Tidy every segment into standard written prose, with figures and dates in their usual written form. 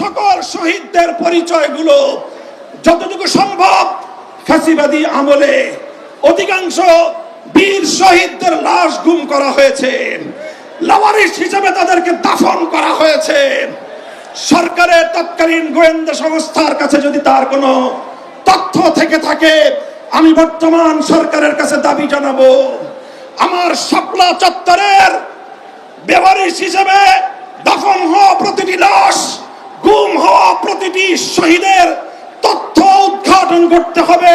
সকল শহীদদের পরিচয়গুলো যতটুকু সম্ভব ফ্যাসিবাদী আমলে অধিকাংশ বীর শহীদদের লাশ গুম করা হয়েছে, লাওয়ারিস হিসেবে তাদেরকে দাফন করা হয়েছে। সরকারের তৎকালীন গোয়েন্দা সংস্থার কাছে যদি তার কোনো তথ্য থেকে থাকে, আমি বর্তমান সরকারের কাছে দাবি জানাবো, আমার শাপলা চত্বরের বেওয়ারিশ হিসেবে দাফন হওয়া প্রতিটি লাশ, গুম হওয়া প্রতিটি শহীদের তথ্য উদ্ঘাটন করতে হবে,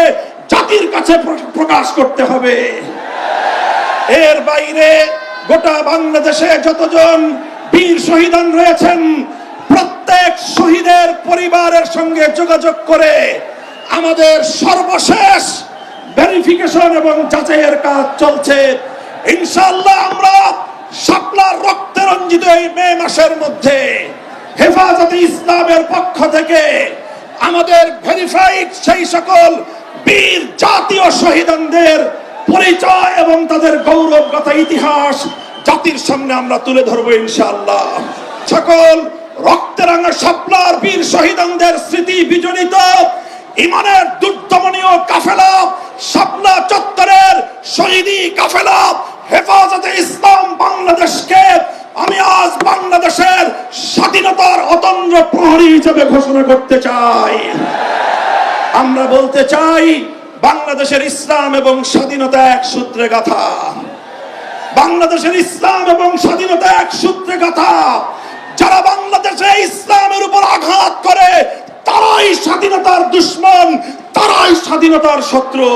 জাতির কাছে প্রকাশ করতে হবে। এর বাইরে গোটা বাংলাদেশে যতজন বীর শহীদান রয়েছেন, প্রত্যেক শহীদের পরিবারের সঙ্গে যোগাযোগ করে আমাদের সর্বশেষ ভেরিফিকেশন এবং যাচাইয়ের কাজ চলছে। ইনশাআল্লাহ আমরা শাপলার রক্তে রঞ্জিত এই মে মাসের মধ্যে হেফাজতে ইসলামের পক্ষ থেকে আমাদের ভেরিফাইড সেই সকল বীর জাতীয় শহীদদের পরিচয় এবং তাদের গৌরবগাথা ইতিহাস জাতির সামনে আমরা তুলে ধরবো ইনশাআল্লাহ। সকল রক্তরাঙা শাপলার বীর শহীদদের স্মৃতি বিজড়িত ইমানের দুর্দমনীয় কাফেলা, শাপলা চত্বরের শহীদি কাফেলা হেফাজতে ইসলাম বাংলাদেশকে আমি আজ বাংলাদেশের স্বাধীনতার অতন্দ্র প্রহরী হিসেবে ঘোষণা করতে চাই। আমরা বলতে চাই, বাংলাদেশের ইসলাম এবং স্বাধীনতা এক সূত্রে গাথা। বাংলাদেশের ইসলাম এবং স্বাধীনতা এক সূত্রে গাথা। যারা বাংলাদেশে ইসলামের উপর আঘাত করে তারাই স্বাধীনতার দুশ্মন, তারাই স্বাধীনতার শত্রু।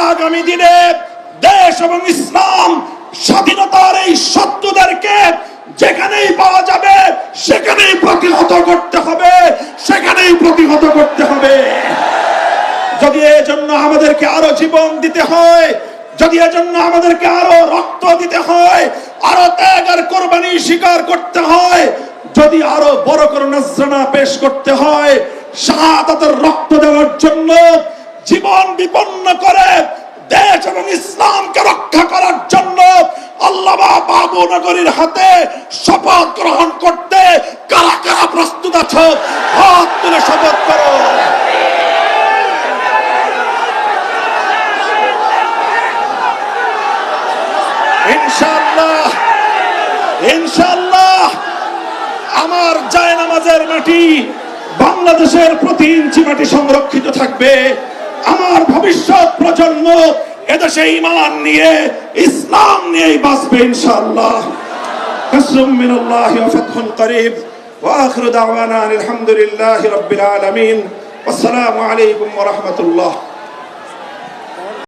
আগামী দিনে দেশ এবং ইসলাম স্বাধীনতার এই শত্রুদেরকে যেখানেই পাওয়া যাবে সেখানেই প্রতিহত করতে হবে, সেখানেই প্রতিহত করতে হবে। যদি এজন্য আমাদেরকে আরো জীবন দিতে হয়, যদি এজন্য আমাদেরকে আরো রক্ত দিতে হয়, আরো ত্যাগ আর কোরবানি স্বীকার করতে হয়, যদি আরো বড় করে নজরানা পেশ করতে হয়, শাহাদাতের রক্ত দেওয়ার জন্য জীবন বিপন্ন করে দেশ এবং ইসলামকে রক্ষা করার জন্য আল্লামা বাবু নগরীর হাতে শপথ গ্রহণ করতে কারা কারা প্রস্তুত আছো? হাত তুলে শপথ করো। ইনশাআল্লাহ, ইনশাআল্লাহ আমার জায়নামাজের মাটি, বাংলাদেশের প্রতি ইঞ্চি মাটি সংরক্ষিত থাকবে। আমার ভবিষ্যৎ প্রজন্ম এদেশে ঈমান নিয়ে, ইসলাম নিয়েই বাঁচবে ইনশাআল্লাহ। নাসরুম মিনাল্লাহি ওয়া ফাতহুন করিব ওয়া আখিরু দাওয়ানা আলহামদুলিল্লাহি রাব্বিল আলামিন। আসসালামু আলাইকুম ওয়া রাহমাতুল্লাহ।